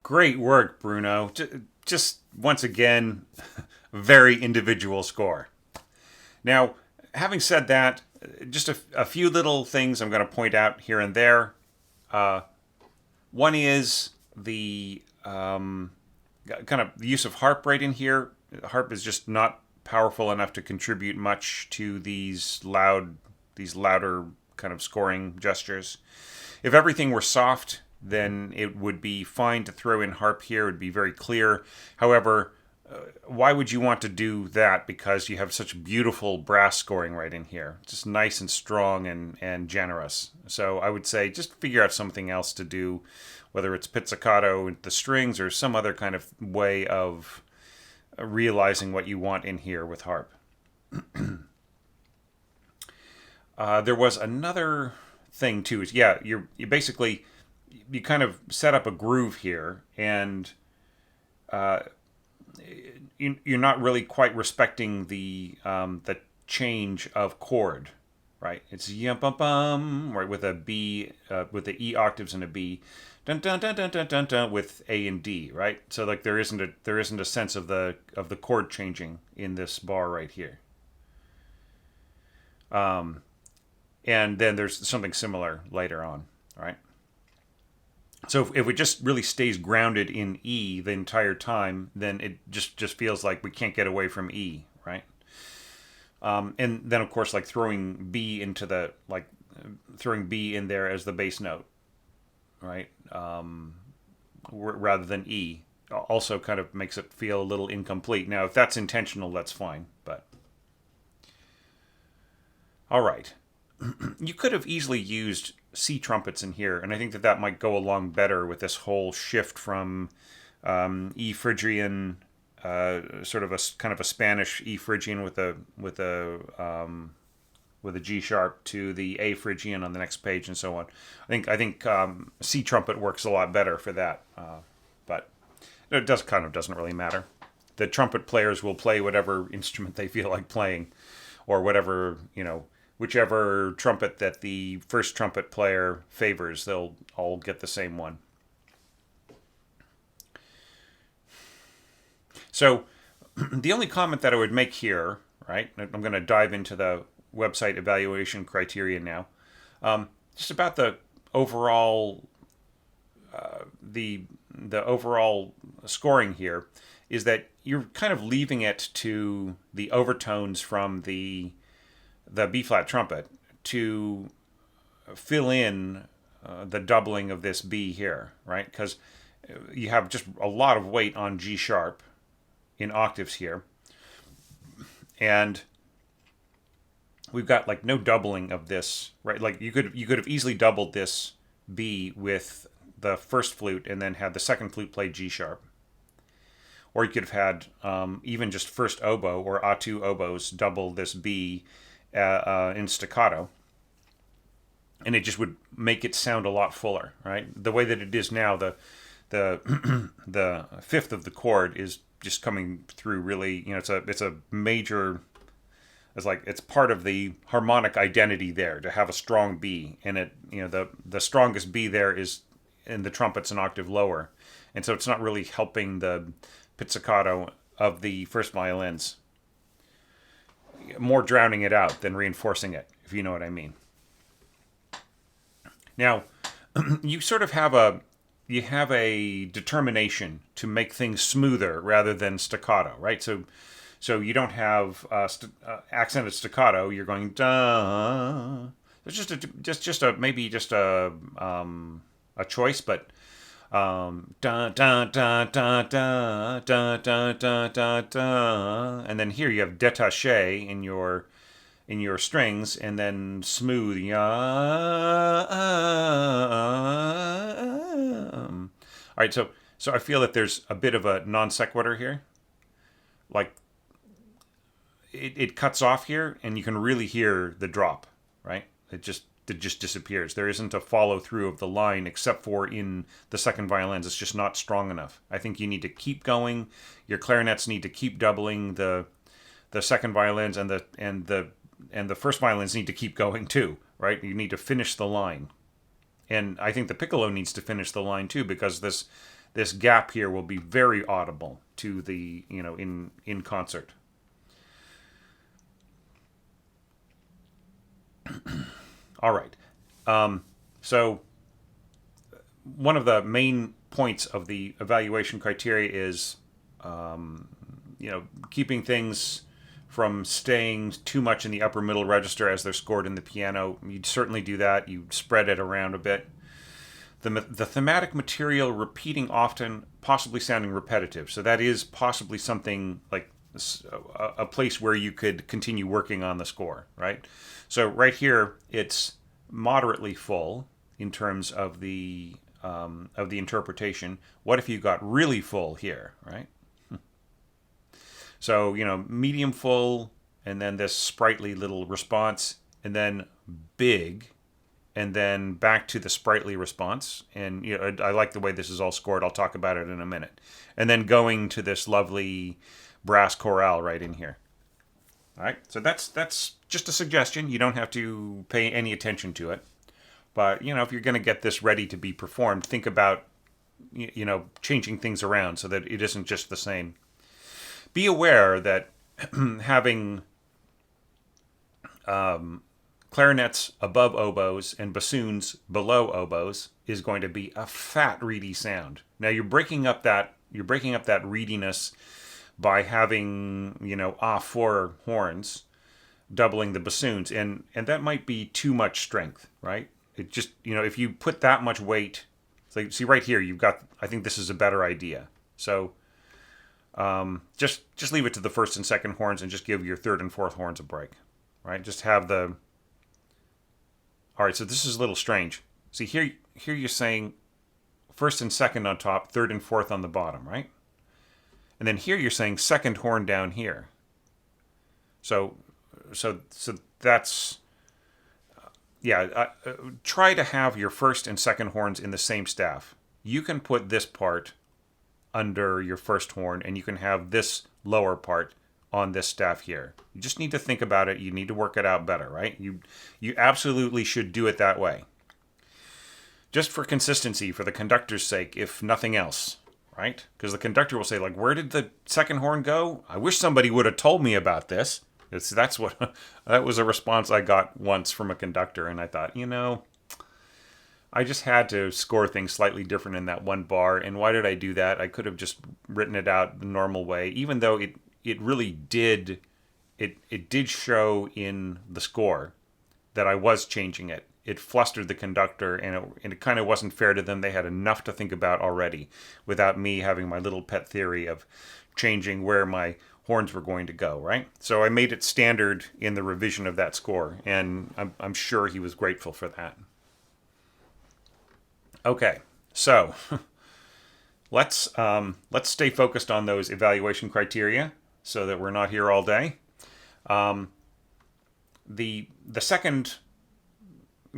Great work, Bruno. Just once again, very individual score. Now, having said that, just a few little things I'm going to point out here and there. One is the kind of the use of harp right in here. Harp is just not powerful enough to contribute much to these louder kind of scoring gestures. If everything were soft, then it would be fine to throw in harp here. It would be very clear. However, why would you want to do that? Because you have such beautiful brass scoring right in here, just nice and strong and generous. So I would say just figure out something else to do, whether it's pizzicato with the strings or some other kind of way of realizing what you want in here with harp. There was another thing too. Is yeah, you basically you kind of set up a groove here, and you're not really quite respecting the change of chord, right? It's yum bum bum, right, with a B, with the E octaves and a B, dun dun dun dun dun dun dun with A and D, right? So like there isn't a sense of the chord changing in this bar right here. And then there's something similar later on, right? So if it just really stays grounded in E the entire time, then it just feels like we can't get away from E, right? And then of course, like throwing B into the throwing B in there as the bass note, right? Rather than E, also kind of makes it feel a little incomplete. Now, if that's intentional, that's fine. But all right, you could have easily used C trumpets in here, and I think that might go along better with this whole shift from E Phrygian, sort of a kind of a Spanish E Phrygian with a G sharp to the A Phrygian on the next page and so on. I think C trumpet works a lot better for that, but it doesn't really matter. The trumpet players will play whatever instrument they feel like playing, or whatever whichever trumpet that the first trumpet player favors, they'll all get the same one. So the only comment that I would make here, right, I'm going to dive into the website evaluation criteria now, just about the overall the overall scoring here, is that you're kind of leaving it to the overtones from the B flat trumpet to fill in the doubling of this B here, right? Because you have just a lot of weight on G sharp in octaves here, and we've got like no doubling of this, right? Like you could have easily doubled this B with the first flute and then had the second flute play G sharp. Or you could have had even just first oboe or A2 oboes double this B in staccato, and it just would make it sound a lot fuller, right? The way that it is now, the the fifth of the chord is just coming through really, it's a major, it's part of the harmonic identity there to have a strong B, and it, the strongest B there is in the trumpets an octave lower, and so it's not really helping the pizzicato of the first violins, more drowning it out than reinforcing it, if you know what I mean. Now, you sort of have a determination to make things smoother rather than staccato, right? So you don't have accented staccato. You're going da. It's just a choice, but da da da da da da da da da da, and then here you have détaché in your strings, and then smooth. All right, so I feel that there's a bit of a non sequitur here, like it cuts off here, and you can really hear the drop, right? It just disappears. There isn't a follow through of the line, except for in the second violins. It's just not strong enough. I think you need to keep going. Your clarinets need to keep doubling the second violins, and the first violins need to keep going too, right? You need to finish the line. And I think the piccolo needs to finish the line too, because this gap here will be very audible to the, in concert. All right. So one of the main points of the evaluation criteria is, keeping things from staying too much in the upper middle register as they're scored in the piano. You'd certainly do that. You spread it around a bit. the thematic material repeating often, possibly sounding repetitive. So that is possibly something like a place where you could continue working on the score, right? So right here, it's moderately full in terms of the interpretation. What if you got really full here, right? So, medium full, and then this sprightly little response, and then big, and then back to the sprightly response. And I like the way this is all scored. I'll talk about it in a minute. And then going to this lovely brass chorale right in here. All right, so that's just a suggestion. You don't have to pay any attention to it. But, if you're going to get this ready to be performed, think about, changing things around so that it isn't just the same. Be aware that having clarinets above oboes and bassoons below oboes is going to be a fat, reedy sound. Now you're breaking up that reediness by having off 4 horns, doubling the bassoons, and that might be too much strength, right? It just if you put that much weight, like see right here, you've got. I think this is a better idea. So. Just leave it to the first and second horns and just give your third and fourth horns a break, right? Just have the. All right, so this is a little strange. See here you're saying first and second on top, third and fourth on the bottom, right? And then here you're saying second horn down here. So that's try to have your first and second horns in the same staff. You can put this part under your first horn, and you can have this lower part on this staff here. You just need to think about it. You need to work it out better, right? You absolutely should do it that way. Just for consistency, for the conductor's sake, if nothing else, right? Because the conductor will say, like, where did the second horn go? I wish somebody would have told me about this. That was a response I got once from a conductor, and I thought, I just had to score things slightly different in that one bar, and why did I do that? I could have just written it out the normal way, even though it really did, it did show in the score that I was changing it. It flustered the conductor, and it kind of wasn't fair to them. They had enough to think about already without me having my little pet theory of changing where my horns were going to go, right? So I made it standard in the revision of that score, and I'm sure he was grateful for that. Okay, so let's stay focused on those evaluation criteria so that we're not here all day. The second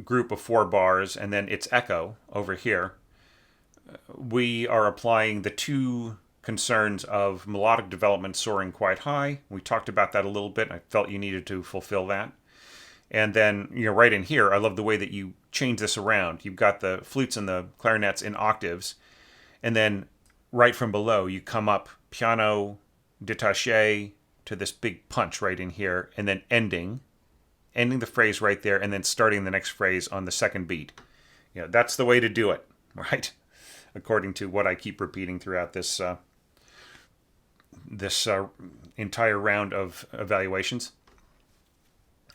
group of 4 bars and then its echo over here, we are applying the 2 concerns of melodic development soaring quite high. We talked about that a little bit. I felt you needed to fulfill that. And then, right in here, I love the way that you change this around. You've got the flutes and the clarinets in octaves. And then right from below, you come up piano détaché to this big punch right in here. And then ending the phrase right there. And then starting the next phrase on the second beat. That's the way to do it, right? According to what I keep repeating throughout this entire round of evaluations.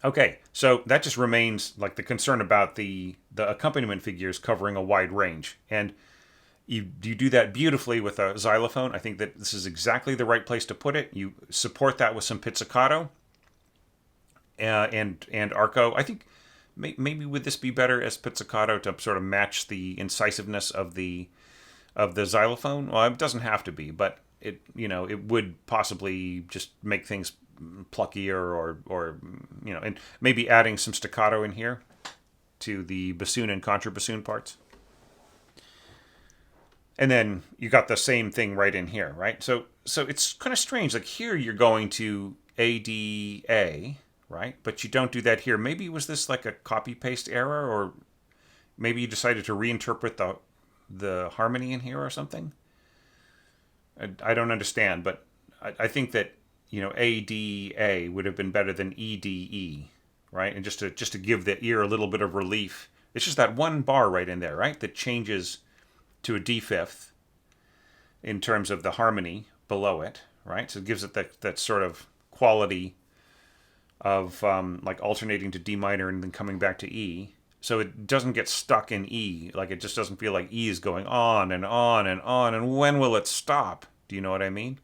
Okay, so that just remains like the concern about the accompaniment figures covering a wide range. And you do that beautifully with a xylophone. I think that this is exactly the right place to put it. You support that with some pizzicato and arco. I think maybe would this be better as pizzicato to sort of match the incisiveness of the xylophone? Well, it doesn't have to be, but it would possibly just make things pluckier or and maybe adding some staccato in here to the bassoon and contrabassoon parts. And then you got the same thing right in here, right? So it's kind of strange. Like here you're going to ADA, right? But you don't do that here. Maybe was this like a copy paste error, or maybe you decided to reinterpret the harmony in here or something? I don't understand, but I think that ADA would have been better than EDE, right? And just to give the ear a little bit of relief. It's just that one bar right in there, right? That changes to a D5 in terms of the harmony below it, right? So it gives it that sort of quality of like alternating to D minor and then coming back to E. so it doesn't get stuck in E. Like it just doesn't feel like E is going on and on and on. And when will it stop? Do you know what I mean?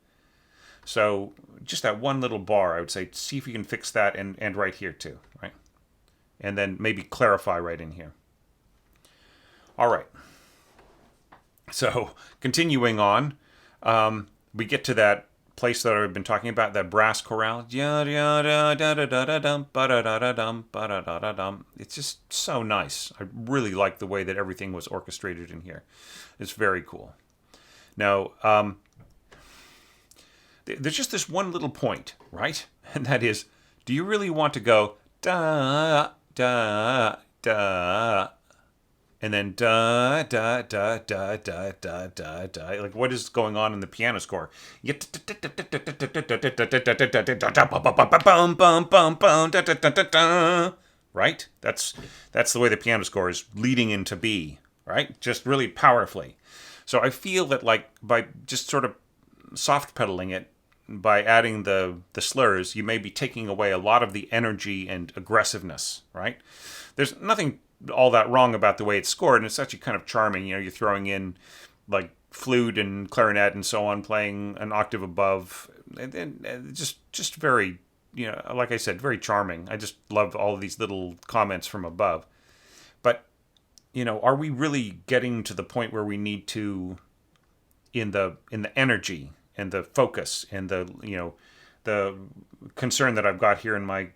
So just that one little bar, I would say, see if you can fix that and right here too, right? And then maybe clarify right in here. All right. So continuing on, we get to that place that I've been talking about, that brass chorale. It's just so nice. I really like the way that everything was orchestrated in here. It's very cool. Now, there's just this one little point, right? And that is, do you really want to go da, da, da, and then da da da da da da da da? Like, what is going on in the piano score? Right? That's the way the piano score is leading into B, right? Just really powerfully. So I feel that, like, by just sort of soft pedaling it, by adding the slurs, you may be taking away a lot of the energy and aggressiveness, right? There's nothing all that wrong about the way it's scored, and it's actually kind of charming. You know, you're throwing in like flute and clarinet and so on, playing an octave above, and just very, you know, like I said, very charming. I just love all of these little comments from above. But, you know, are we really getting to the point where we need to, in the energy and the focus and the, you know, the concern that I've got here in my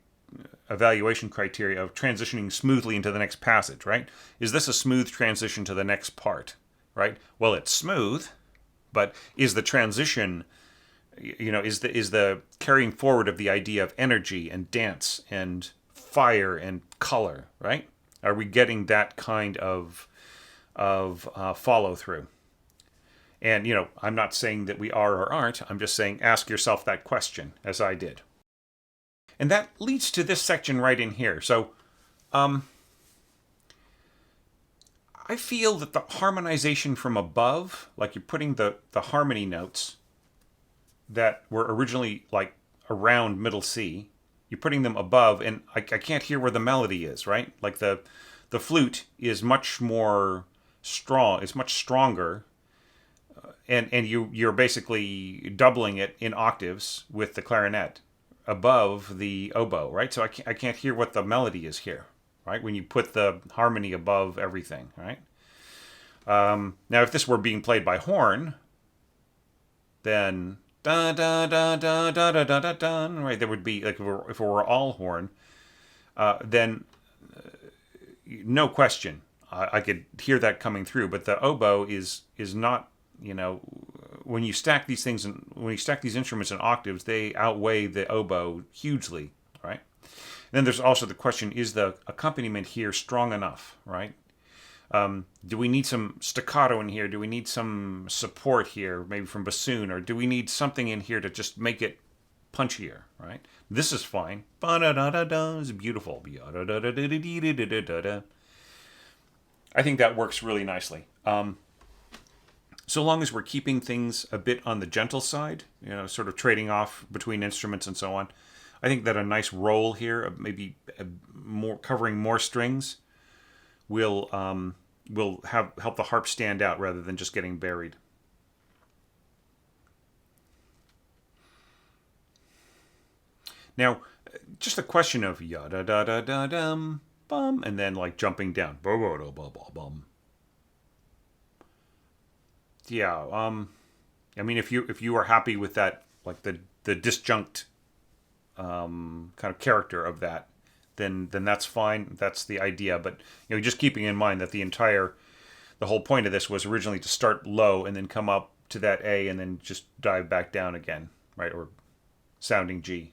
evaluation criteria of transitioning smoothly into the next passage, right? Is this a smooth transition to the next part, right? Well, it's smooth, but is the transition, you know, is the carrying forward of the idea of energy and dance and fire and color, right? Are we getting that kind of follow through? And, you know, I'm not saying that we are or aren't. I'm just saying ask yourself that question, as I did. And that leads to this section right in here. So, I feel that the harmonization from above, like you're putting the harmony notes that were originally like around middle C, you're putting them above, and I can't hear where the melody is, right? Like the flute is much more strong, it's much stronger, and you're basically doubling it in octaves with the clarinet above the oboe, right? So I can't hear what the melody is here, right? When you put the harmony above everything, right? Now, if this were being played by horn, then da da da da da da da da da, right? There would be, like, if it were all horn, then no question, I could hear that coming through. But the oboe is not, you know, when you stack these things and when you stack these instruments in octaves, they outweigh the oboe hugely, right? And then there's also the question: is the accompaniment here strong enough, right? Do we need some staccato in here? Do we need some support here, maybe from bassoon, or do we need something in here to just make it punchier, right? This is fine. It's beautiful. I think that works really nicely. So long as we're keeping things a bit on the gentle side, you know, sort of trading off between instruments and so on, I think that a nice roll here, of maybe more covering more strings, will help the harp stand out rather than just getting buried. Now, just a question of ya da da da da dum bum, and then like jumping down. Bum. Yeah, I mean, if you are happy with that, like the disjunct kind of character of that, then that's fine. That's the idea. But, you know, just keeping in mind that the whole point of this was originally to start low and then come up to that A and then just dive back down again, right? Or sounding G.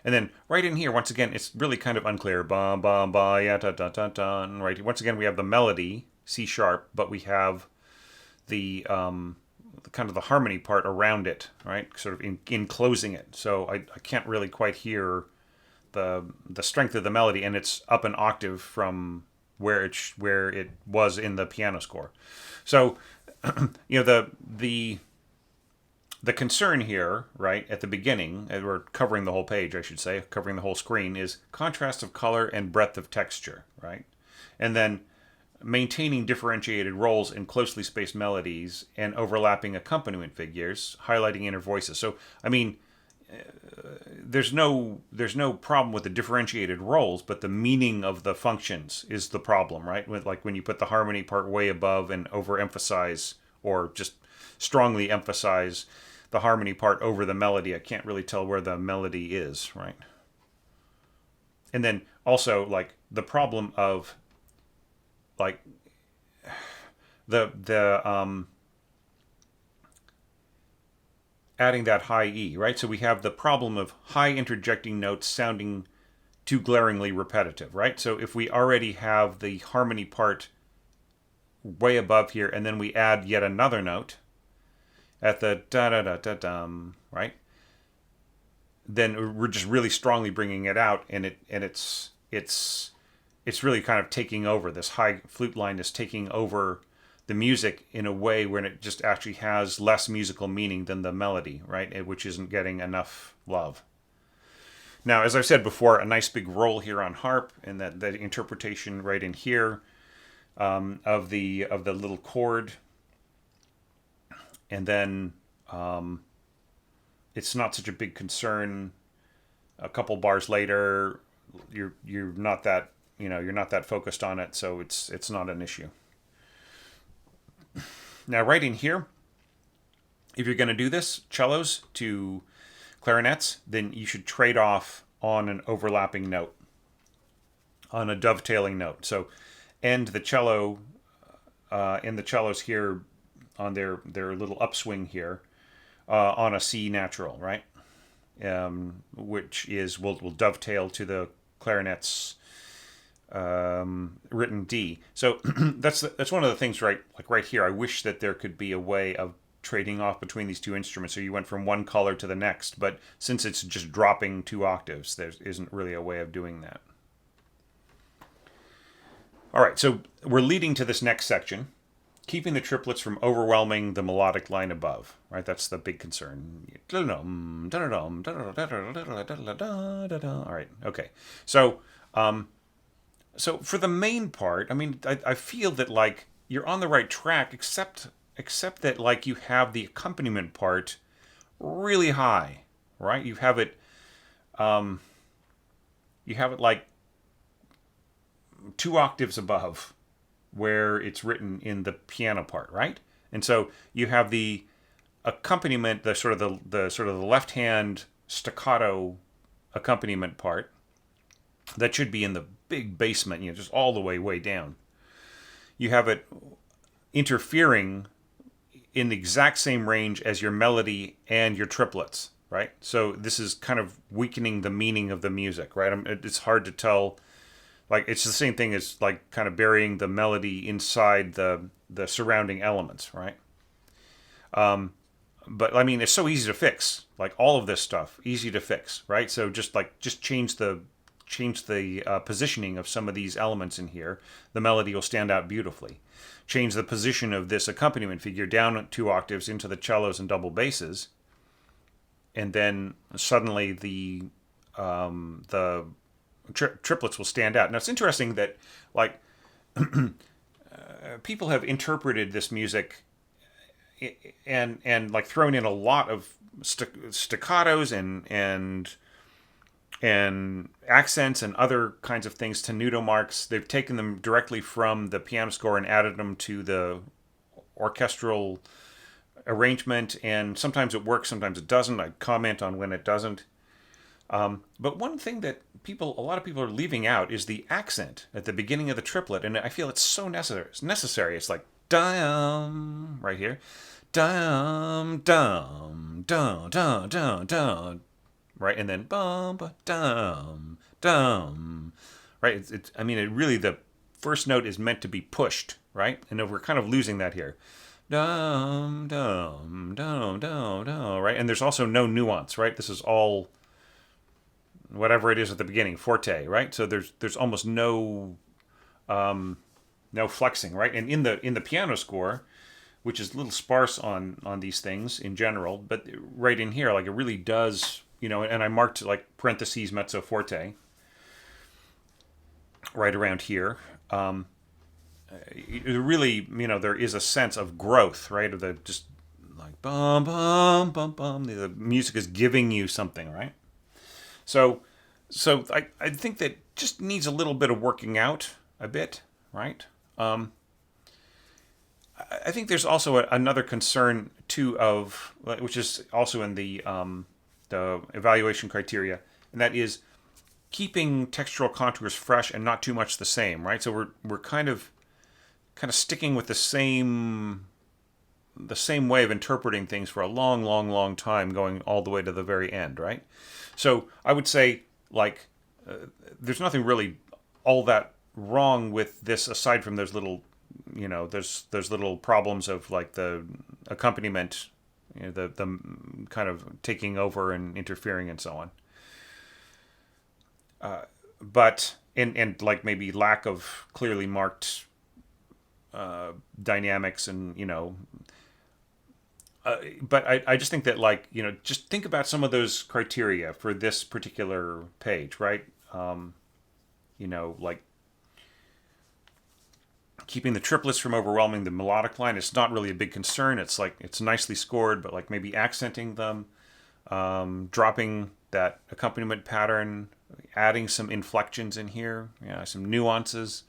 And then right in here, once again, it's really kind of unclear. Bum, bum, ba, ya, da, da, da, da. Right. Once again, we have the melody, C sharp, but we have the kind of the harmony part around it, right? Sort of enclosing it. So I can't really quite hear the strength of the melody, and it's up an octave from where it was in the piano score. So, you know, the concern here, right, at the beginning, and we're covering the whole page, I should say, covering the whole screen, is contrast of color and breadth of texture, right? And then maintaining differentiated roles in closely spaced melodies and overlapping accompaniment figures, highlighting inner voices. So, I mean, there's no problem with the differentiated roles, but the meaning of the functions is the problem, right? With, like when you put the harmony part way above and overemphasize or just strongly emphasize the harmony part over the melody, I can't really tell where the melody is, right? And then also like the problem of like the adding that high E, right? So we have the problem of high interjecting notes sounding too glaringly repetitive, right? So if we already have the harmony part way above here and then we add yet another note at the da da da da dum, right? Then we're just really strongly bringing it out, and it's really kind of taking over. This high flute line is taking over the music in a way where it just actually has less musical meaning than the melody, right? Which isn't getting enough love. Now, as I've said before, a nice big roll here on harp, and that interpretation right in here of the little chord, and then it's not such a big concern. A couple bars later, you're not that you're not that focused on it, so it's not an issue. Now, right in here, if you're going to do this, cellos to clarinets, then you should trade off on an overlapping note, on a dovetailing note. So end the cello, and the cellos here on their little upswing here on a C natural, right? Which is will dovetail to the clarinet's written D. So that's one of the things, right? Like right here, I wish that there could be a way of trading off between these two instruments, so you went from one color to the next. But since it's just dropping 2 octaves, there isn't really a way of doing that. All right, so we're leading to this next section, keeping the triplets from overwhelming the melodic line above, right? That's the big concern. All right, okay. So, so for the main part, I mean, I feel that like you're on the right track, except that like you have the accompaniment part really high, right? You have it like 2 octaves above where it's written in the piano part, right? And so you have the accompaniment, the sort of the left hand staccato accompaniment part that should be in the big basement, just all the way down. You have it interfering in the exact same range as your melody and your triplets, right? So this is kind of weakening the meaning of the music, right? It's hard to tell. Like, it's the same thing as like kind of burying the melody inside the surrounding elements, right? But I mean, it's so easy to fix. Like all of this stuff, easy to fix, right? So just change the positioning of some of these elements in here. The melody will stand out beautifully. Change the position of this accompaniment figure down 2 octaves into the cellos and double basses, and then suddenly the triplets will stand out. Now it's interesting that like people have interpreted this music and like thrown in a lot of staccatos and accents and other kinds of things, tenuto marks. They've taken them directly from the piano score and added them to the orchestral arrangement, and sometimes it works, sometimes it doesn't. I comment on when it doesn't. But one thing that a lot of people are leaving out is the accent at the beginning of the triplet, and I feel it's so necessary. It's like dum right here, dum dum dum dum dum dum, right, and then bum dum dum, right. It's I mean, it really, the first note is meant to be pushed, right, and we're kind of losing that here. Dum dum dum dum dum, right, and there's also no nuance, right. This is all whatever it is at the beginning, forte, right? So there's almost no flexing, right? And in the piano score, which is a little sparse on these things in general, but right in here, like it really does, and I marked like parentheses mezzo forte right around here. It really, there is a sense of growth, right? Of the just like bum bum bum bum. The music is giving you something, right? So, I think that just needs a little bit of working out a bit, right? I think there's also another concern too of which is also in the evaluation criteria, and that is keeping textural contours fresh and not too much the same, right? So we're kind of sticking with the same way of interpreting things for a long, long, long time, going all the way to the very end, right? So I would say, like, there's nothing really all that wrong with this aside from those little, there's little problems of like the accompaniment, the kind of taking over and interfering and so on. But and like maybe lack of clearly marked dynamics and but I just think that like just think about some of those criteria for this particular page, right? Like keeping the triplets from overwhelming the melodic line. It's not really a big concern. It's like it's nicely scored, but like maybe accenting them, dropping that accompaniment pattern, adding some inflections in here, some nuances.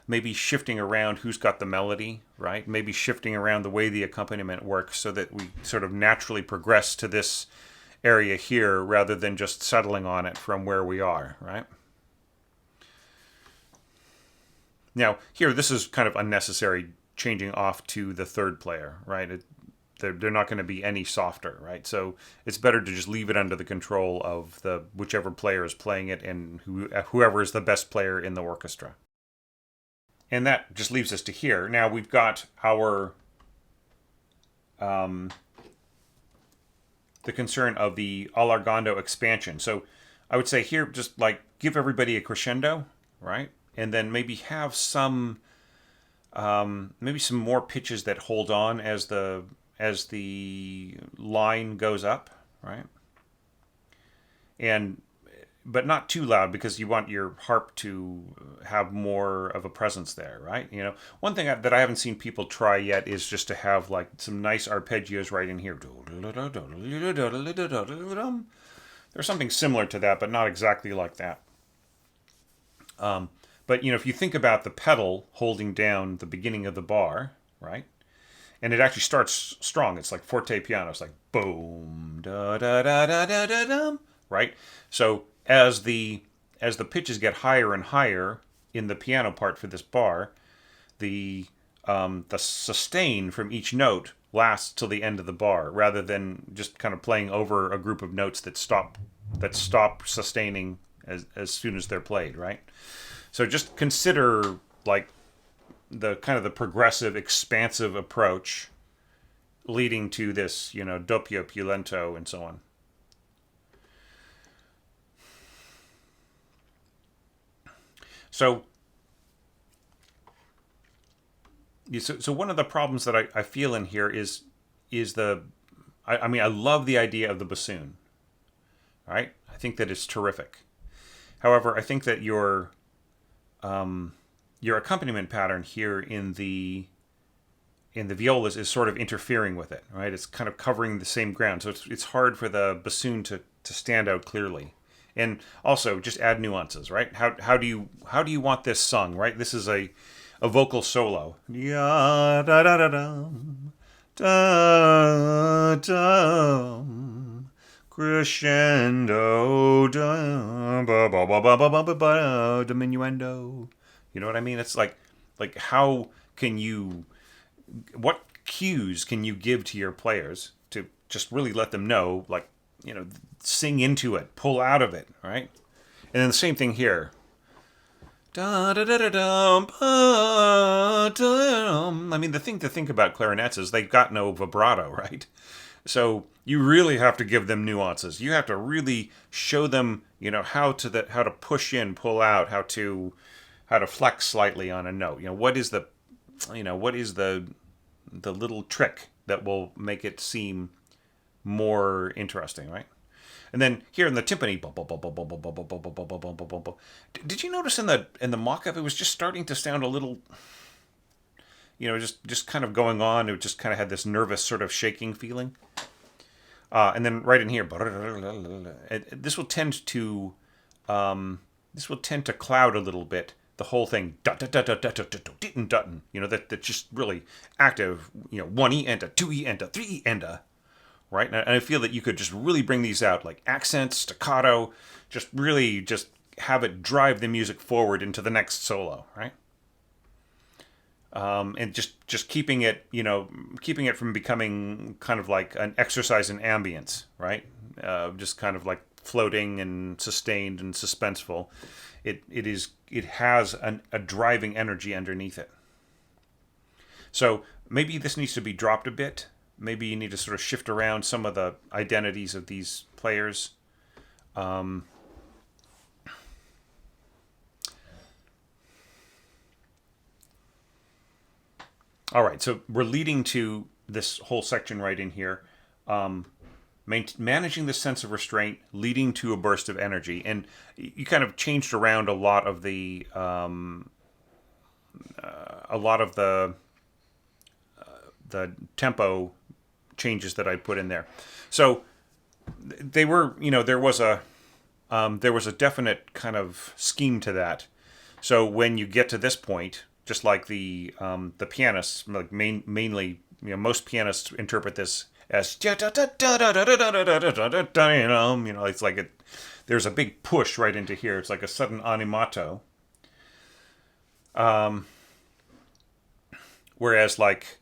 Maybe shifting around who's got the melody, right? Maybe shifting around the way the accompaniment works so that we sort of naturally progress to this area here rather than just settling on it from where we are, right? Now, here, this is kind of unnecessary, changing off to the third player, right? They're not going to be any softer, right? So it's better to just leave it under the control of the whichever player is playing it and whoever is the best player in the orchestra. And that just leaves us to here. Now we've got our the concern of the Allargando expansion. So I would say here, just like give everybody a crescendo, right? And then maybe have some maybe some more pitches that hold on as the line goes up, right? But not too loud because you want your harp to have more of a presence there, right? One thing that I haven't seen people try yet is just to have like some nice arpeggios right in here. There's something similar to that, but not exactly like that. But if you think about the pedal holding down the beginning of the bar, right? And it actually starts strong. It's like forte piano. It's like boom, da da da da da da dum, right? So as the pitches get higher and higher in the piano part for this bar, the sustain from each note lasts till the end of the bar, rather than just kind of playing over a group of notes that stop sustaining as soon as they're played, right? So just consider like the kind of the progressive, expansive approach leading to this, doppio più lento and so on. So one of the problems that I feel in here is I mean, I love the idea of the bassoon, right? I think that it's terrific. However, I think that your accompaniment pattern here in the violas is sort of interfering with it, right? It's kind of covering the same ground, so it's hard for the bassoon to stand out clearly. And also, just add nuances, right? How do you want this sung, right? This is a vocal solo. Da da da dum, da dum, crescendo, dum, ba ba ba ba ba ba ba, diminuendo. You know what I mean? It's like how can you? What cues can you give to your players to just really let them know, like, sing into it, pull out of it, right? And then the same thing here. Da da da da dum, ba, dum. I mean, the thing to think about clarinets is they've got no vibrato, right? So you really have to give them nuances. You have to really show them, how to push in, pull out, how to flex slightly on a note. What is the little trick that will make it seem more interesting, right? And then here in the timpani, did you notice in the mock-up it was just starting to sound a little, just kind of going on. It just kind of had this nervous sort of shaking feeling. And then right in here, this will tend to cloud a little bit. The whole thing, that's just really active. 1E enter, 2E enter, 3E enter, right? And I feel that you could just really bring these out, like accents, staccato, just really just have it drive the music forward into the next solo, right? And just keeping it from becoming kind of like an exercise in ambience, right? Just kind of like floating and sustained and suspenseful. It has a driving energy underneath it. So maybe this needs to be dropped a bit. Maybe you need to sort of shift around some of the identities of these players. All right, so we're leading to this whole section right in here. Managing the sense of restraint, leading to a burst of energy, and you kind of changed around a lot of the tempo changes that I put in there. So they were, there was a definite kind of scheme to that. So when you get to this point, just like the pianists, like mainly, most pianists interpret this as it's like there's a big push right into here. It's like a sudden animato. Whereas like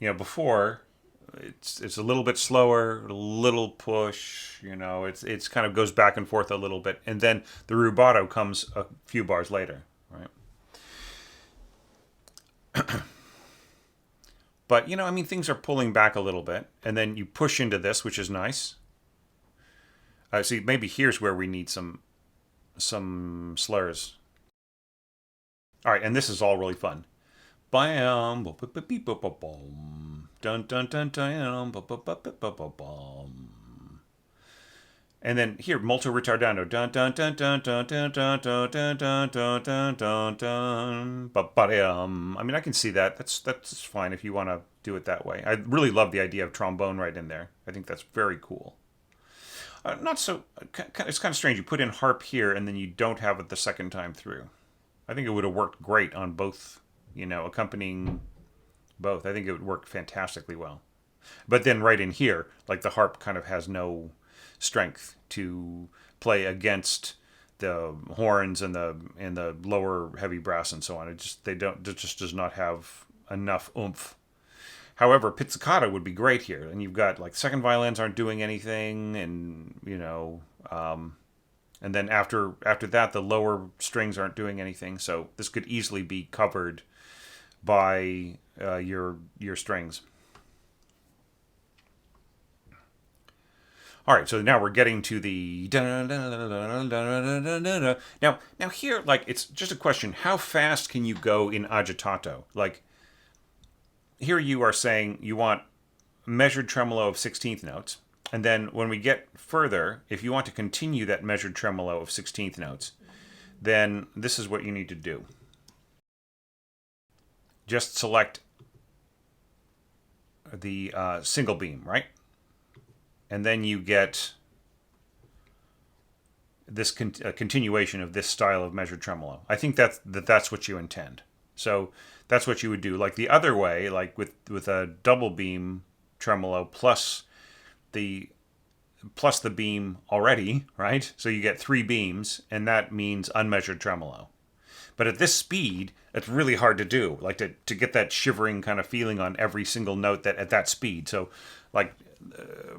before it's a little bit slower, a little push, it's kind of goes back and forth a little bit, and then the rubato comes a few bars later, right? But, things are pulling back a little bit. And then you push into this, which is nice. See, maybe here's where we need some slurs. All right, and this is all really fun. Bam, dun dun dun dun, and then here, molto ritardando, dun dun dun dun dun dun dun dun dun dun dun dun dun dun. I can see that. That's fine if you want to do it that way. I really love the idea of trombone right in there. I think that's very cool. Not so. It's kind of strange. You put in harp here and then you don't have it the second time through. I think it would have worked great on both. Accompanying both. I think it would work fantastically well. But then right in here, like the harp kind of has no strength to play against the horns and the lower heavy brass and so on. It just does not have enough oomph. However, pizzicato would be great here, and you've got like second violins aren't doing anything, and and then after that the lower strings aren't doing anything. So this could easily be covered by your strings. All right, so now we're getting to the now here, like, it's just a question: how fast can you go in agitato? Like, here you are saying you want measured tremolo of 16th notes, and then when we get further, if you want to continue that measured tremolo of 16th notes, then this is what you need to do. Just select the single beam, right? And then you get this continuation of this style of measured tremolo. I think that's what you intend. So that's what you would do. Like the other way, like with a double beam tremolo plus the beam already, right? So you get 3 beams, and that means unmeasured tremolo. But at this speed, it's really hard to do, like to get that shivering kind of feeling on every single note that at that speed. So like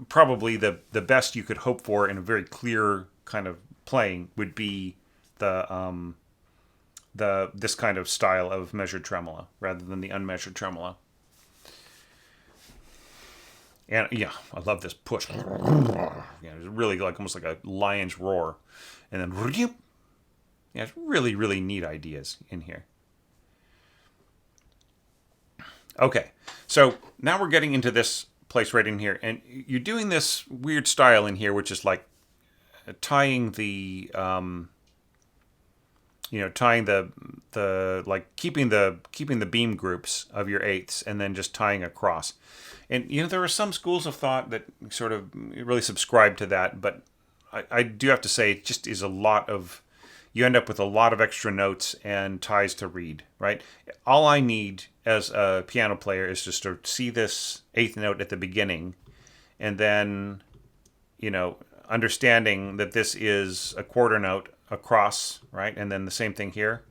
probably the best you could hope for in a very clear kind of playing would be this kind of style of measured tremolo rather than the unmeasured tremolo. And yeah, I love this push. It's really like almost like a lion's roar, and then it's really, really neat ideas in here. Okay, so now we're getting into this place right in here, and you're doing this weird style in here, which is like tying the tying the like keeping the beam groups of your eighths and then just tying across. And there are some schools of thought that sort of really subscribe to that, but I do have to say it just is a lot of, you end up with a lot of extra notes and ties to read, right? All I need as a piano player is just to see this eighth note at the beginning, and then understanding that this is a quarter note across, right? And then the same thing here,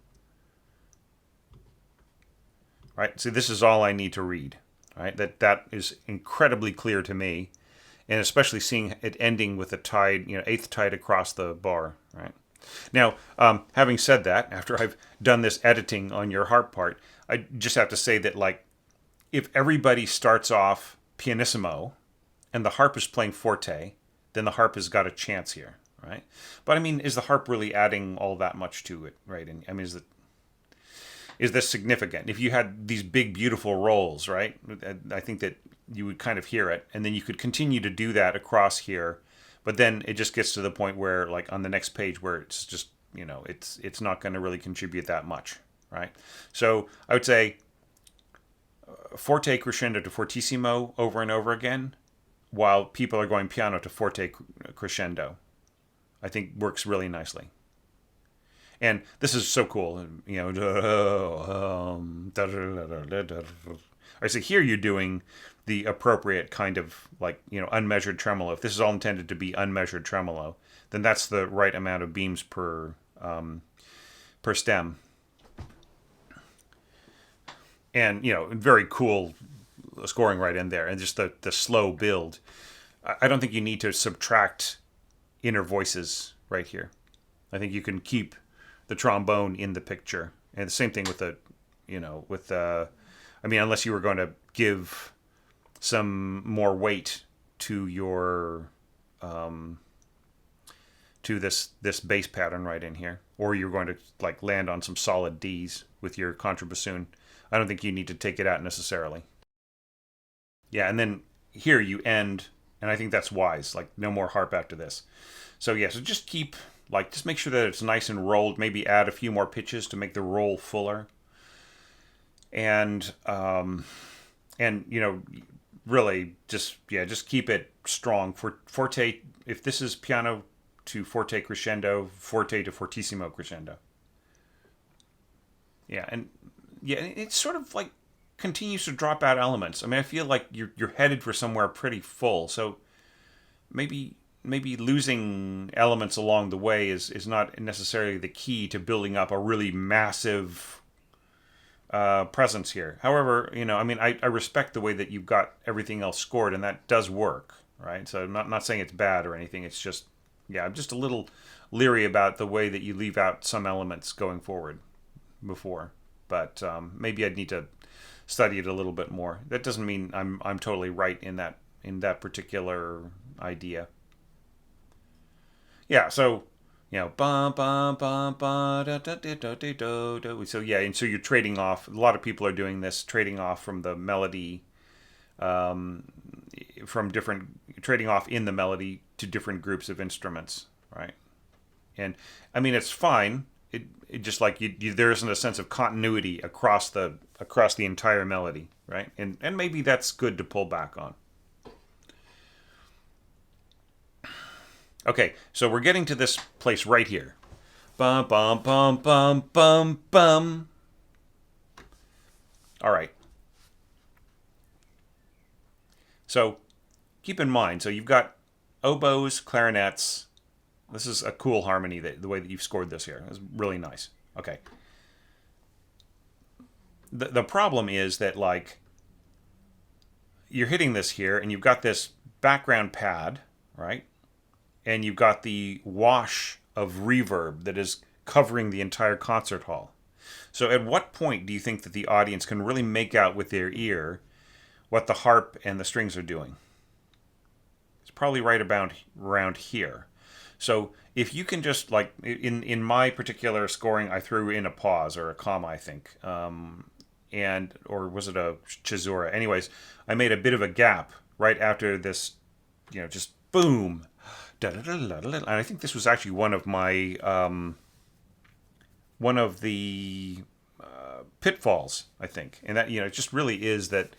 right? See, this is all I need to read, right? That is incredibly clear to me, and especially seeing it ending with a tied, eighth tied across the bar, right? Now, having said that, after I've done this editing on your harp part, I just have to say that, like, if everybody starts off pianissimo and the harp is playing forte, then the harp has got a chance here, right? But I mean, is the harp really adding all that much to it, right? And I mean, is this significant? If you had these big, beautiful rolls, right? I think that you would kind of hear it, and then you could continue to do that across here. But then it just gets to the point where, like on the next page, where it's just it's not going to really contribute that much, right? So I would say forte crescendo to fortissimo over and over again, while people are going piano to forte crescendo, I think works really nicely. And this is so cool, I say here you're doing the appropriate kind of, like, unmeasured tremolo. If this is all intended to be unmeasured tremolo, then that's the right amount of beams per stem. And very cool scoring right in there, and just the slow build. I don't think you need to subtract inner voices right here. I think you can keep the trombone in the picture, and the same thing with I mean, unless you were going to give some more weight to your to this bass pattern right in here, or you're going to like land on some solid D's with your contrabassoon. I don't think you need to take it out necessarily. Yeah, and then here you end, and I think that's wise. Like, no more harp after this. So yeah, so just just make sure that it's nice and rolled. Maybe add a few more pitches to make the roll fuller. And really just keep it strong. For forte, if this is piano to forte crescendo, forte to fortissimo crescendo. Yeah, and yeah, it's sort of like continues to drop out elements. I mean, I feel like you're headed for somewhere pretty full. So maybe losing elements along the way is not necessarily the key to building up a really massive presence here. However, I mean, I respect the way that you've got everything else scored, and that does work, right? So I'm not saying it's bad or anything. It's just, yeah, I'm just a little leery about the way that you leave out some elements going forward before. But maybe I'd need to study it a little bit more. That doesn't mean I'm totally right in that particular idea. Yeah, so bum bum bum bum da da da da da da da. So yeah, and so you're trading off. A lot of people are doing this, trading off from the melody, from different, trading off in the melody to different groups of instruments, right? And I mean, it's fine. It just like there isn't a sense of continuity across the entire melody, right? And maybe that's good to pull back on. Okay, so we're getting to this place right here. Bum bum bum bum bum bum. All right. So keep in mind, so you've got oboes, clarinets. This is a cool harmony, the way that you've scored this here. It's really nice. Okay. The problem is that, like, you're hitting this here, and you've got this background pad, right? And you've got the wash of reverb that is covering the entire concert hall. So at what point do you think that the audience can really make out with their ear what the harp and the strings are doing? It's probably right about around here. So if you can just, like, in my particular scoring, I threw in a pause or a comma, I think. or was it a caesura? Anyways, I made a bit of a gap right after this, just boom. And I think this was actually one of the pitfalls, I think. And that, it just really is that,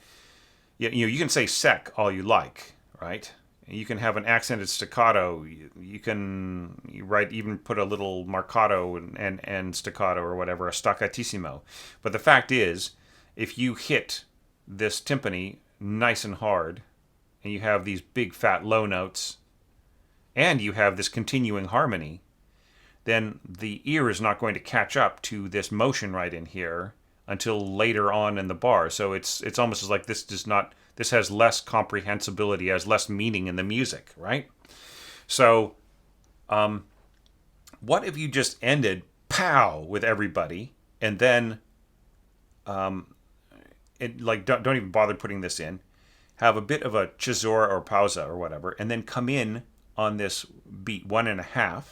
you can say sec all you like, right? You can have an accented staccato. You can even put a little marcato and staccato or whatever, a staccatissimo. But the fact is, if you hit this timpani nice and hard, and you have these big fat low notes, and you have this continuing harmony, then the ear is not going to catch up to this motion right in here until later on in the bar. So it's almost as like this has less comprehensibility, has less meaning in the music, right? So what if you just ended pow with everybody, and then don't even bother putting this in, have a bit of a caesura or pausa or whatever, and then come in on this beat 1.5,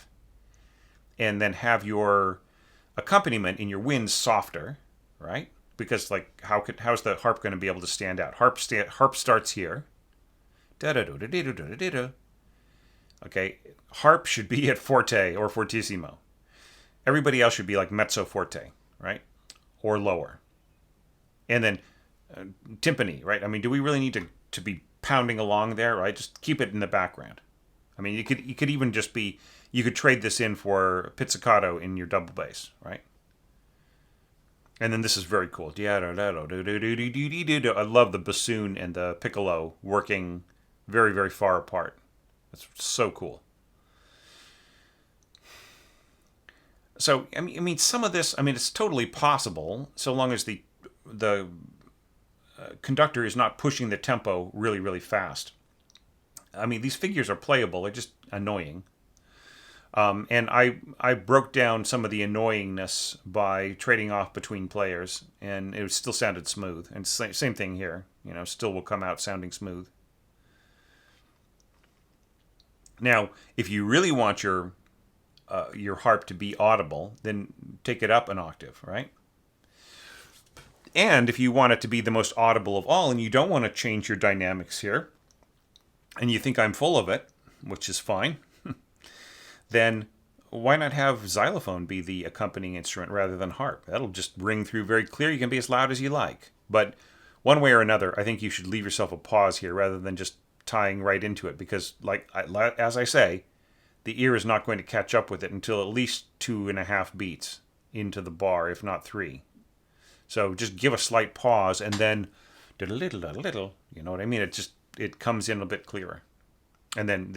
and then have your accompaniment in your winds softer, right? Because how's the harp going to be able to stand out? Harp starts here. Okay, harp should be at forte or fortissimo. Everybody else should be like mezzo forte, right? Or lower. And then timpani, right? I mean, do we really need to be pounding along there, right? Just keep it in the background. I mean, you could even just be, you could trade this in for pizzicato in your double bass, right? And then this is very cool. I love the bassoon and the piccolo working very, very far apart. It's so cool. So, I mean, some of this, it's totally possible so long as the conductor is not pushing the tempo really, really fast. I mean, these figures are playable. They're just annoying. And I broke down some of the annoyingness by trading off between players, and it still sounded smooth. And same thing here. Still will come out sounding smooth. Now, if you really want your harp to be audible, then take it up an octave, right? And if you want it to be the most audible of all, and you don't want to change your dynamics here, and you think I'm full of it, which is fine, then why not have xylophone be the accompanying instrument rather than harp? That'll just ring through very clear. You can be as loud as you like. But one way or another, I think you should leave yourself a pause here rather than just tying right into it, because, as I say, the ear is not going to catch up with it until at least 2.5 beats into the bar, if not 3. So just give a slight pause, and then diddle, you know what I mean? It comes in a bit clearer. And then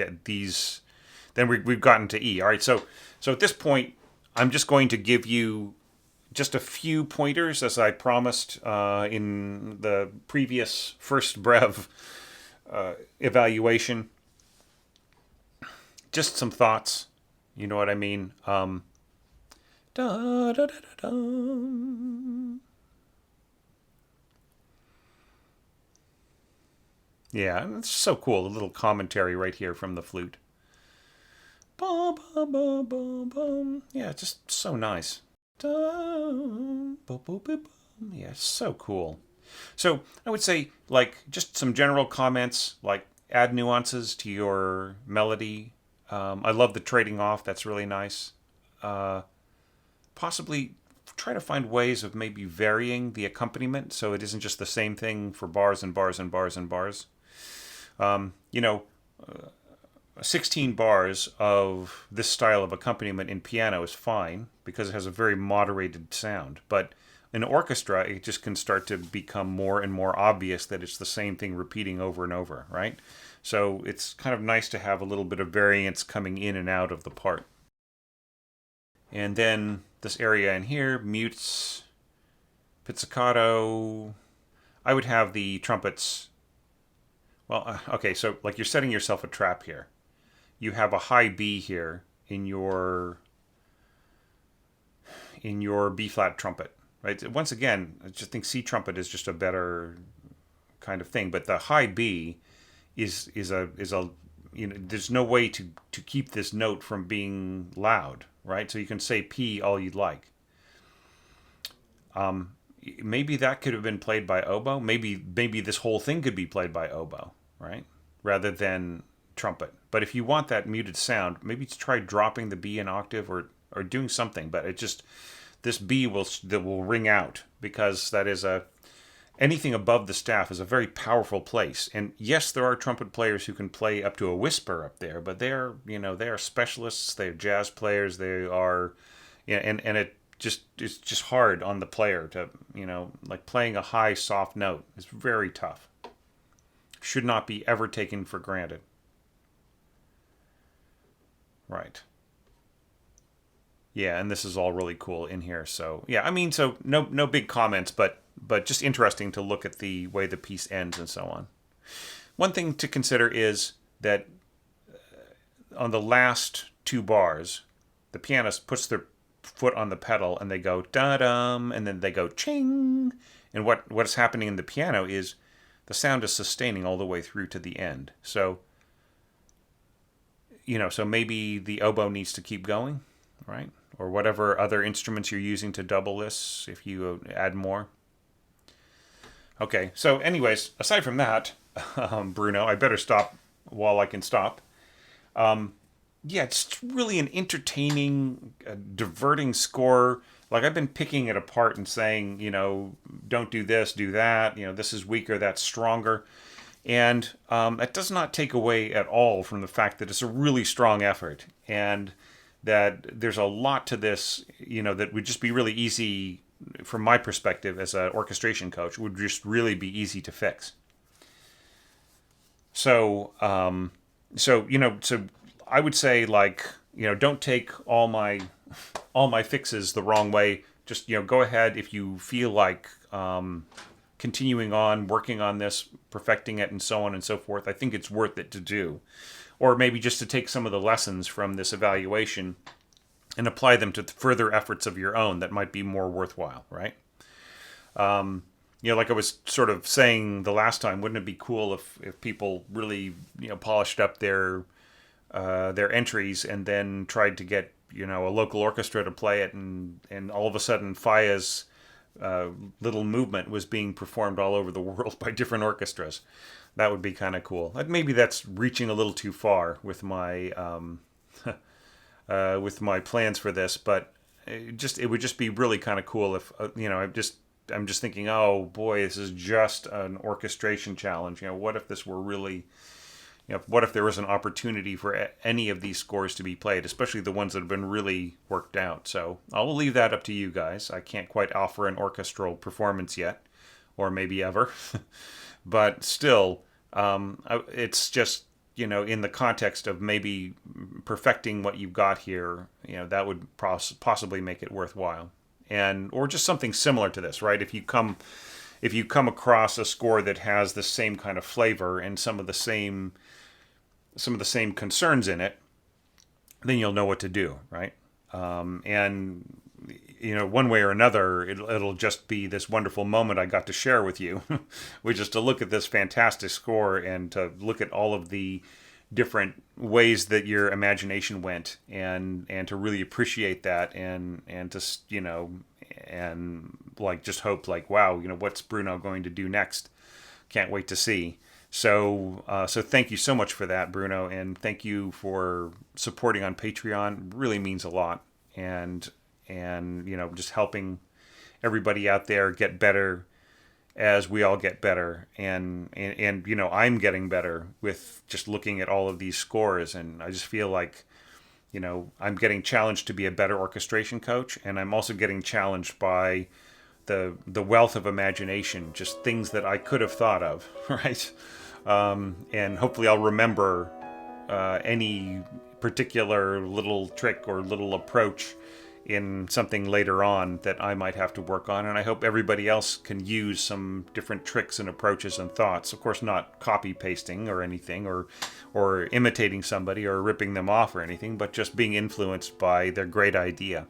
we've gotten to E. All right, so at this point, I'm just going to give you just a few pointers, as I promised in the previous first brev evaluation. Just some thoughts, you know what I mean? Da, da, da, da, da. Yeah, it's so cool. A little commentary right here from the flute. Ba, ba, ba, ba, ba. Yeah, just so nice. Da, ba, ba, ba, ba. Yeah, so cool. So I would say, just some general comments, add nuances to your melody. I love the trading off. That's really nice. Possibly try to find ways of maybe varying the accompaniment so it isn't just the same thing for bars and bars and bars and bars. 16 bars of this style of accompaniment in piano is fine because it has a very moderated sound. But in orchestra, it just can start to become more and more obvious that it's the same thing repeating over and over, right? So it's kind of nice to have a little bit of variance coming in and out of the part. And then this area in here, mutes, pizzicato. I would have the trumpets. Well, okay, so you're setting yourself a trap here. You have a high B here in your B flat trumpet, right? Once again, I just think C trumpet is just a better kind of thing, but the high B is a there's no way to keep this note from being loud, right? So you can say P all you'd like. maybe that could have been played by oboe. Maybe this whole thing could be played by oboe, right? Rather than trumpet. But if you want that muted sound, maybe try dropping the B an octave or doing something. But it just this B will ring out, because that is anything above the staff is a very powerful place. And yes, there are trumpet players who can play up to a whisper up there, but they are specialists. They're jazz players. They are, and it's just hard on the player to, like playing a high soft note is very tough. Should not be ever taken for granted. Right. Yeah, and this is all really cool in here. So yeah, I mean, so no big comments, but just interesting to look at the way the piece ends and so on. One thing to consider is that on the last two bars, the pianist puts their foot on the pedal and they go da-dum, and then they go ching. And what is happening in the piano is the sound is sustaining all the way through to the end. So, so maybe the oboe needs to keep going, right? Or whatever other instruments you're using to double this, if you add more. Okay, so anyways, aside from that, Bruno, I better stop while I can stop. Yeah, it's really an entertaining, diverting score. Like, I've been picking it apart and saying, don't do this, do that. This is weaker, that's stronger. And that does not take away at all from the fact that it's a really strong effort. And that there's a lot to this, that would just be really easy, from my perspective as an orchestration coach, would just really be easy to fix. So I would say, like, don't take all my fixes the wrong way. Just, go ahead if you feel like continuing on, working on this, perfecting it, and so on and so forth. I think it's worth it to do. Or maybe just to take some of the lessons from this evaluation and apply them to further efforts of your own that might be more worthwhile, right? Like I was sort of saying the last time, wouldn't it be cool if people really, polished up their entries and then tried to get, a local orchestra to play it, and all of a sudden Falla's little movement was being performed all over the world by different orchestras. That would be kind of cool. Maybe that's reaching a little too far with my with my plans for this, but it would just be really kind of cool if I'm just thinking, oh boy, this is just an orchestration challenge. What if this were really, what if there was an opportunity for any of these scores to be played, especially the ones that have been really worked out. So I'll leave that up to you guys. I can't quite offer an orchestral performance yet, or maybe ever, but still, it's just, in the context of maybe perfecting what you've got here, that would possibly make it worthwhile. Or just something similar to this, right? If you come across a score that has the same kind of flavor and some of the same concerns in it, then you'll know what to do, right? And one way or another, it'll just be this wonderful moment I got to share with you, which is to look at this fantastic score and to look at all of the different ways that your imagination went, and to really appreciate that, and to and like just hope, like, wow, what's Bruno going to do next? Can't wait to see. So thank you so much for that, Bruno, and thank you for supporting on Patreon. It really means a lot, and just helping everybody out there get better as we all get better, and I'm getting better with just looking at all of these scores, and I just feel like I'm getting challenged to be a better orchestration coach, and I'm also getting challenged by the wealth of imagination, just things that I could have thought of, right? And hopefully I'll remember any particular little trick or little approach in something later on that I might have to work on, and I hope everybody else can use some different tricks and approaches and thoughts. Of course, not copy pasting or anything, or imitating somebody or ripping them off or anything, but just being influenced by their great idea.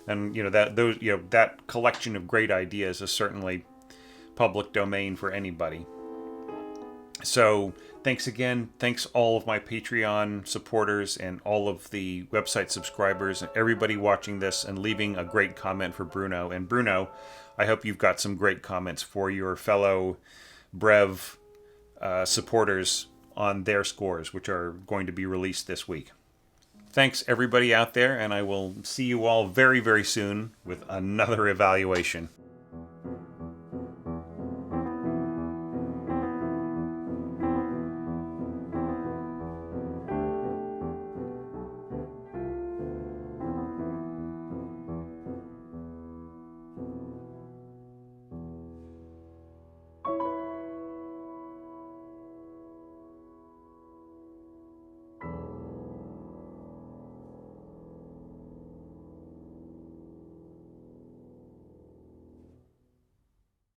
And that collection of great ideas is certainly public domain for anybody. So thanks again. Thanks all of my Patreon supporters and all of the website subscribers and everybody watching this and leaving a great comment for Bruno. And Bruno, I hope you've got some great comments for your fellow Brev supporters on their scores, which are going to be released this week. Thanks everybody out there, and I will see you all very, very soon with another evaluation.